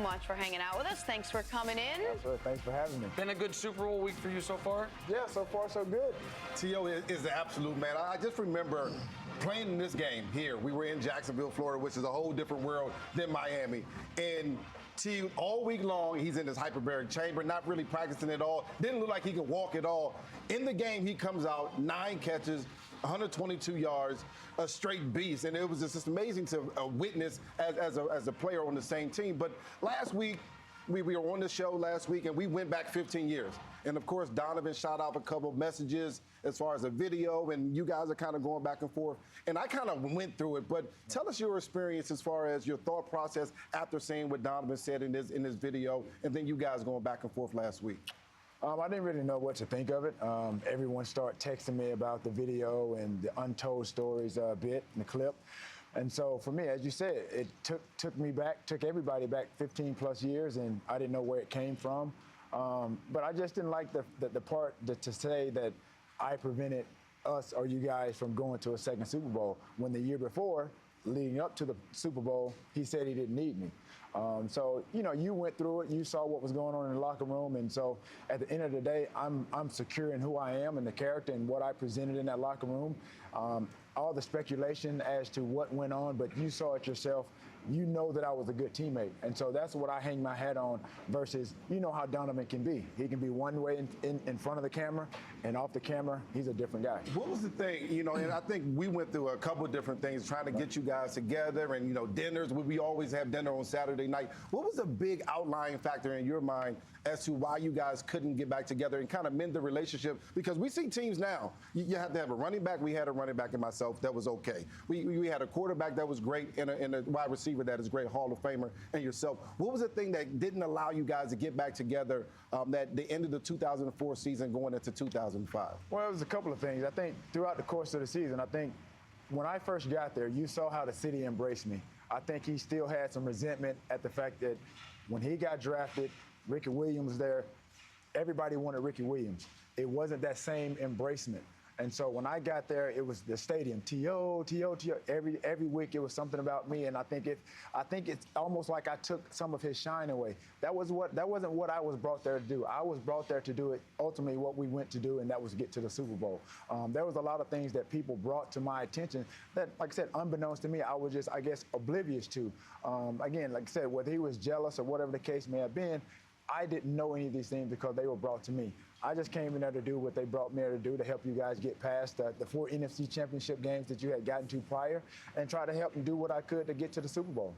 much for hanging out with us. Thanks for coming in. Absolutely. Thanks for having me. Been a good Super Bowl week for you so far? Yeah, so far so good. T.O. is the absolute man. I just remember playing in this game here. We were in Jacksonville, Florida, which is a whole different world than Miami. And T, all week long, he's in this hyperbaric chamber, not really practicing at all. Didn't look like he could walk at all. In the game, he comes out, 9 catches, 122 yards, a straight beast. And it was just amazing to witness as a player on the same team. But last week, we were on the show last week, and we went back 15 years. And, of course, Donovan shot out a couple of messages as far as a video, and you guys are kind of going back and forth. And I kind of went through it, but tell us your experience as far as your thought process after seeing what Donovan said in this video, and then you guys going back and forth last week. I didn't really know what to think of it. Everyone started texting me about the video and the untold stories bit and the clip. And so for me, as you said, it took everybody back 15 plus years, and I didn't know where it came from. But I just didn't like the part to say that I prevented us or you guys from going to a second Super Bowl when the year before, leading up to the Super Bowl, he said he didn't need me. So, you went through it. You saw what was going on in the locker room. And so at the end of the day, I'm secure in who I am and the character and what I presented in that locker room. All the speculation as to what went on, but you saw it yourself. You know that I was a good teammate. And so that's what I hang my hat on versus, how Donovan can be. He can be one way in front of the camera, and off the camera, he's a different guy. What was the thing, and I think we went through a couple of different things trying to get you guys together and, dinners. We always have dinner on Saturday night. What was a big outlying factor in your mind as to why you guys couldn't get back together and kind of mend the relationship? Because we see teams now, you have to have a running back. We had a running back in myself that was okay. We had a quarterback that was great and a wide receiver that is great, Hall of Famer, and yourself. What was the thing that didn't allow you guys to get back together at the end of the 2004 season going into 2005? Well, it was a couple of things. I think throughout the course of the season, I think when I first got there, you saw how the city embraced me. I think he still had some resentment at the fact that when he got drafted, Ricky Williams was there. Everybody wanted Ricky Williams. It wasn't that same embracement. And so when I got there, it was the stadium, T.O. Every week it was something about me, and I think it's almost like I took some of his shine away. That wasn't what I was brought there to do. I was brought there to do it ultimately what we went to do, and that was get to the Super Bowl. There was a lot of things that people brought to my attention that, like I said, unbeknownst to me, I was just, I guess, oblivious to. Again, like I said, whether he was jealous or whatever the case may have been, I didn't know any of these things because they were brought to me. I just came in there to do what they brought me there to do, to help you guys get past the 4 NFC championship games that you had gotten to prior and try to help them do what I could to get to the Super Bowl.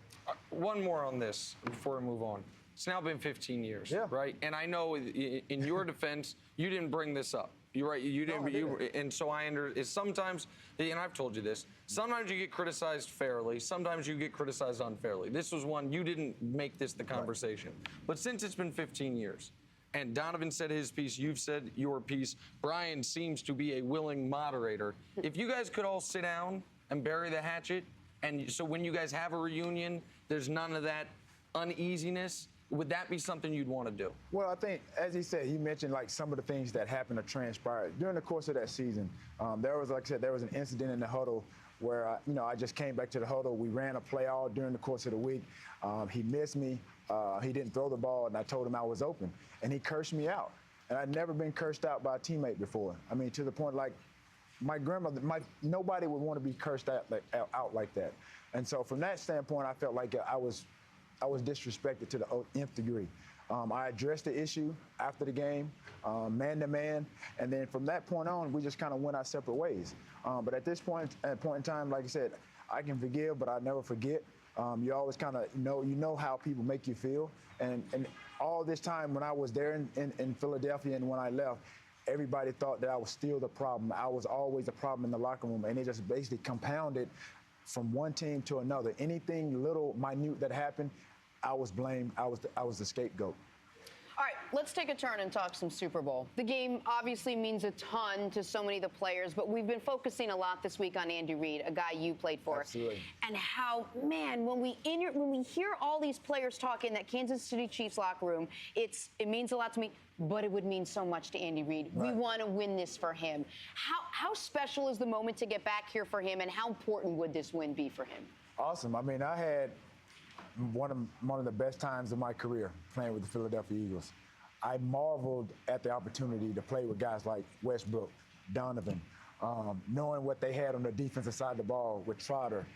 One more on this before we move on. It's now been 15 years, right? And I know in your defense, you didn't bring this up. You're right. You didn't. No, and so I understand. Sometimes, and I've told you this. Sometimes you get criticized fairly. Sometimes you get criticized unfairly. This was one you didn't make this the conversation. Right. But since it's been 15 years, and Donovan said his piece, you've said your piece. Brian seems to be a willing moderator. If you guys could all sit down and bury the hatchet, and so when you guys have a reunion, there's none of that uneasiness. Would that be something you'd want to do? Well, I think, as he said, he mentioned like some of the things that happened or transpired during the course of that season. There was, like I said, there was an incident in the huddle where, I just came back to the huddle. We ran a play all during the course of the week. He missed me. He didn't throw the ball, and I told him I was open. And he cursed me out. And I'd never been cursed out by a teammate before. I mean, to the point like my grandmother, nobody would want to be cursed out like that. And so from that standpoint, I felt like I was disrespected to the nth degree. I addressed the issue after the game, man to man, and then from that point on, we just kind of went our separate ways. But at this point in time, like I said, I can forgive, but I never forget. You always kind of know how people make you feel, and all this time when I was there in Philadelphia and when I left, everybody thought that I was still the problem. I was always the problem in the locker room, and it just basically compounded from one team to another. Anything little, minute that happened, I was blamed. I was the scapegoat. All right, let's take a turn and talk some Super Bowl. The game obviously means a ton to so many of the players, but we've been focusing a lot this week on Andy Reid, a guy you played for. Absolutely. And how, man, when we hear all these players talk in that Kansas City Chiefs locker room, it means a lot to me, but it would mean so much to Andy Reid. Right. We want to win this for him. How special is the moment to get back here for him, and how important would this win be for him? Awesome. I mean, I had one of the best times of my career playing with the Philadelphia Eagles. I marveled at the opportunity to play with guys like Westbrook, Donovan, knowing what they had on the defensive side of the ball with Trotter,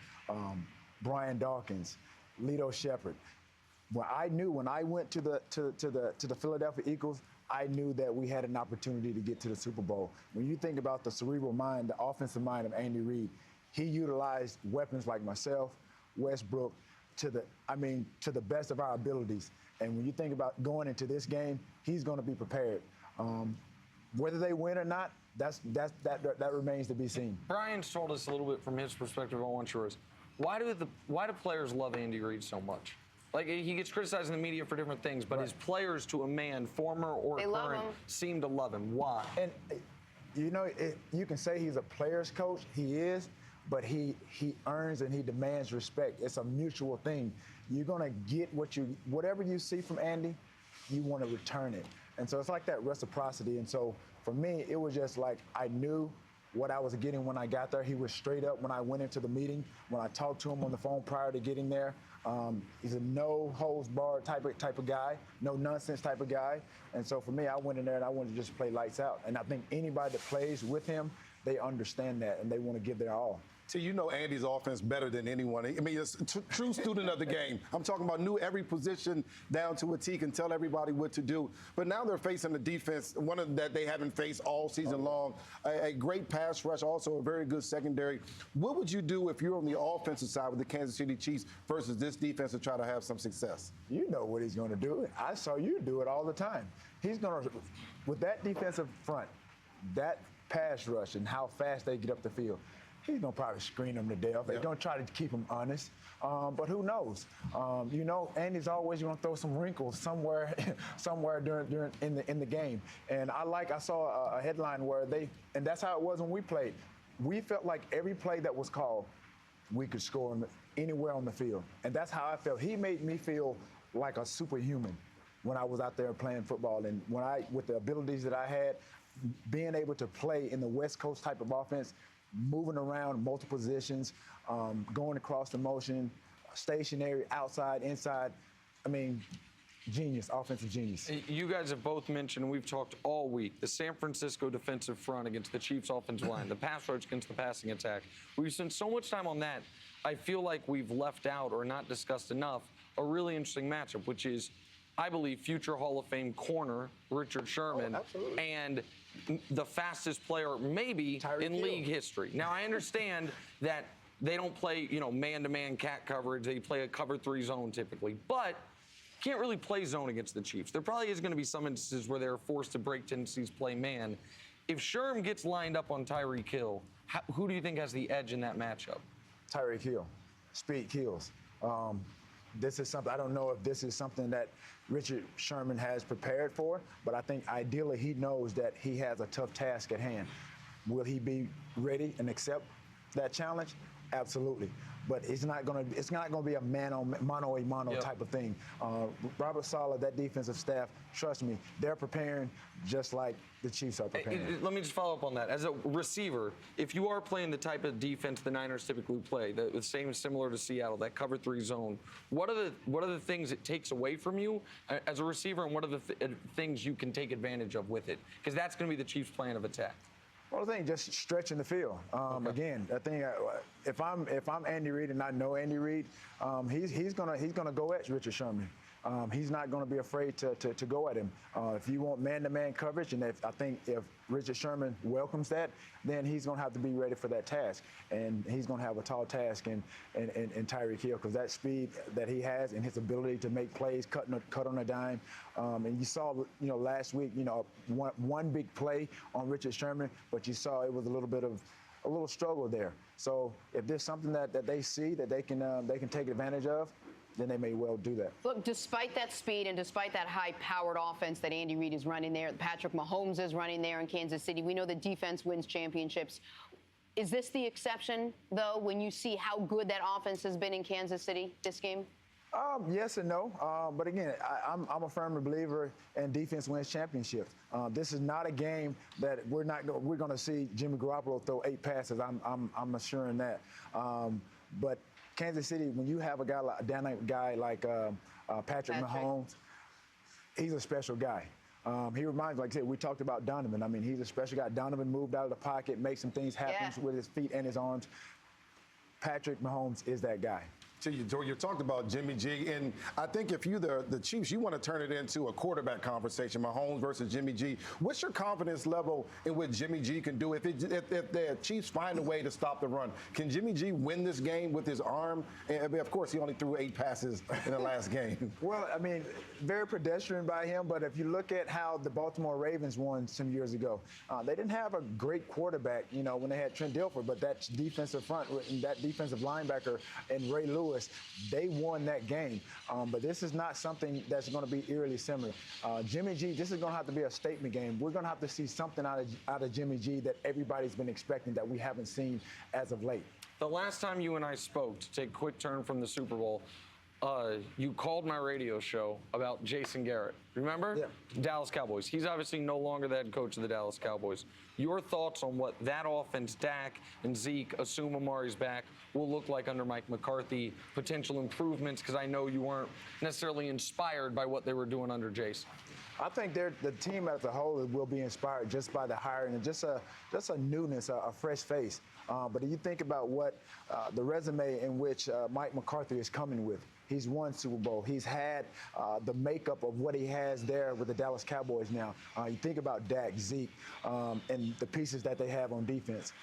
Brian Dawkins, Lito Shepherd. When I went to the Philadelphia Eagles, I knew that we had an opportunity to get to the Super Bowl. When you think about the cerebral mind, the offensive mind of Andy Reid, he utilized weapons like myself, Westbrook, to the best of our abilities. And when you think about going into this game, he's going to be prepared. Whether they win or not, that remains to be seen. Brian's told us a little bit from his perspective. I want yours. Why do players love Andy Reid so much? Like, he gets criticized in the media for different things, but his players, to a man, former or current, seem to love him. Why? And you can say he's a player's coach. He is, but he earns and he demands respect. It's a mutual thing. You're gonna get whatever you see from Andy, you want to return it. And so it's like that reciprocity. And so for me, it was just like I knew what I was getting when I got there. He was straight up when I went into the meeting. When I talked to him on the phone prior to getting there, he's a no holds barred type of guy, no nonsense type of guy. And so for me, I went in there and I wanted to just play lights out. And I think anybody that plays with him, they understand that and they want to give their all. So you know Andy's offense better than anyone. I mean, he's a true student of the game. I'm talking about knew every position down to a T, can tell everybody what to do. But now they're facing a defense, that they haven't faced all season long. A great pass rush, also a very good secondary. What would you do if you're on the offensive side with the Kansas City Chiefs versus this defense to try to have some success? You know what he's going to do. I saw you do it all the time. He's going to, with that defensive front, that pass rush and how fast they get up the field, he's going to probably screen them to death. They're going to try to keep them honest. But who knows? Andy's always going to throw some wrinkles somewhere during in the game. And I saw a headline where and that's how it was when we played. We felt like every play that was called, we could score anywhere on the field. And that's how I felt. He made me feel like a superhuman when I was out there playing football. And with the abilities that I had, being able to play in the West Coast type of offense, moving around multiple positions, going across the motion, stationary, outside, inside. I mean, genius, offensive genius. You guys have both mentioned, and we've talked all week, the San Francisco defensive front against the Chiefs offensive line, the pass rush against the passing attack. We've spent so much time on that, I feel like we've left out or not discussed enough a really interesting matchup, which is, I believe, future Hall of Fame corner Richard Sherman and the fastest player maybe in league history. Now, I understand that they don't play, man-to-man cat coverage. They play a cover 3 zone typically, but can't really play zone against the Chiefs. There probably is going to be some instances where they're forced to break tendencies, play man. If Sherm gets lined up on Tyreek Hill, who do you think has the edge in that matchup? Tyreek Hill. Speed kills. This is something, I don't know if this is something that Richard Sherman has prepared for, but I think ideally he knows that he has a tough task at hand. Will he be ready and accept that challenge? Absolutely. But it's not going to be a mano-a-mano type of thing. Robert Saleh, that defensive staff, trust me, they're preparing just like the Chiefs are preparing. Let me just follow up on that. As a receiver, if you are playing the type of defense the Niners typically play, the same similar to Seattle, that cover 3 zone, what are the things it takes away from you as a receiver, and what are the things you can take advantage of with it? Because that's going to be the Chiefs' plan of attack. Well, I think just stretching the field. Again, I think if I'm Andy Reid and I know Andy Reid, he's gonna go at Richard Sherman. He's not going to be afraid to go at him. If you want man-to-man coverage, and I think if Richard Sherman welcomes that, then he's going to have to be ready for that task. And he's going to have a tall task in Tyreek Hill, because that speed that he has and his ability to make plays, cut on a dime. And you saw, last week, one big play on Richard Sherman, but you saw it was a little struggle there. So if there's something that they see that they can take advantage of, then they may well do that. Look, despite that speed and despite that high-powered offense that Andy Reid is running there, Patrick Mahomes is running there in Kansas City, we know the defense wins championships. Is this the exception, though, when you see how good that offense has been in Kansas City this game? Yes and no. But again, I'm a firm believer in defense wins championships. This is not a game that we're going to see Jimmy Garoppolo throw 8 passes. I'm assuring that. But Kansas City, when you have a guy like Patrick Mahomes, he's a special guy. He reminds me, like I said, we talked about Donovan. I mean, he's a special guy. Donovan moved out of the pocket, made some things happen with his feet and his arms. Patrick Mahomes is that guy. So you talked about Jimmy G, and I think if you're the Chiefs, you want to turn it into a quarterback conversation, Mahomes versus Jimmy G. What's your confidence level in what Jimmy G can do? If the Chiefs find a way to stop the run, can Jimmy G win this game with his arm? And of course, he only threw 8 passes in the last game. Well, I mean, very pedestrian by him, but if you look at how the Baltimore Ravens won some years ago, they didn't have a great quarterback, you know, when they had Trent Dilfer, but that defensive front, that defensive linebacker and Ray Lewis, they won that game. But this is not something that's going to be eerily similar. Jimmy G, this is going to have to be a statement game. We're going to have to see something out of Jimmy G that everybody's been expecting that we haven't seen as of late. The last time you and I spoke, to take a quick turn from the Super Bowl, you called my radio show about Jason Garrett. Remember? Yeah. Dallas Cowboys. He's obviously no longer the head coach of the Dallas Cowboys. Your thoughts on what that offense, Dak and Zeke, assume Amari's back, will look like under Mike McCarthy, potential improvements, because I know you weren't necessarily inspired by what they were doing under Jason. I think the team as a whole will be inspired just by the hiring and just a newness, a fresh face. But if you think about what the resume in which Mike McCarthy is coming with, he's won Super Bowl. He's had the makeup of what he has there with the Dallas Cowboys now. You think about Dak, Zeke, and the pieces that they have on defense.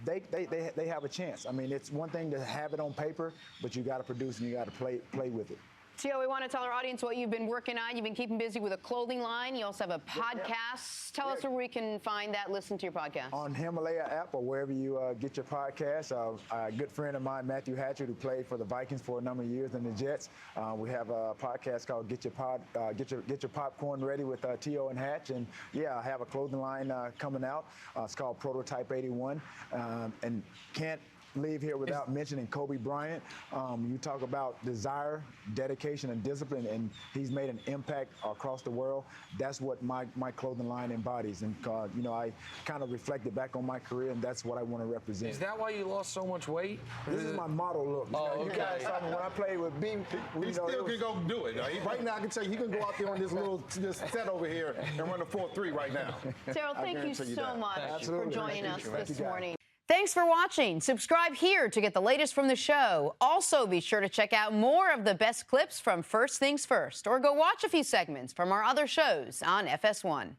They have a chance. I mean, it's one thing to have it on paper, but you got to produce and you got to play with it. Tio, we want to tell our audience what you've been working on. You've been keeping busy with a clothing line. You also have a podcast. Tell us where we can find that, listen to your podcast. On Himalaya app or wherever you get your podcast. A good friend of mine, Matthew Hatchett, who played for the Vikings for a number of years and the Jets. We have a podcast called Get Your Popcorn Ready with Tio and Hatch. And yeah, I have a clothing line coming out. It's called Prototype 81. And can't leave here without mentioning Kobe Bryant. You talk about desire, dedication, and discipline, and he's made an impact across the world. That's what my clothing line embodies. And, you know, I kind of reflected back on my career, and that's what I want to represent. Is that why you lost so much weight? This is my model look. Oh, you guys saw me when I played with B. He still can go do it. Right now, I can tell you, he can go out there on this set over here and run a 4-3 right now. Terrell, thank you so much for joining us this morning. Thanks for watching. Subscribe here to get the latest from the show. Also, be sure to check out more of the best clips from First Things First, or go watch a few segments from our other shows on FS1.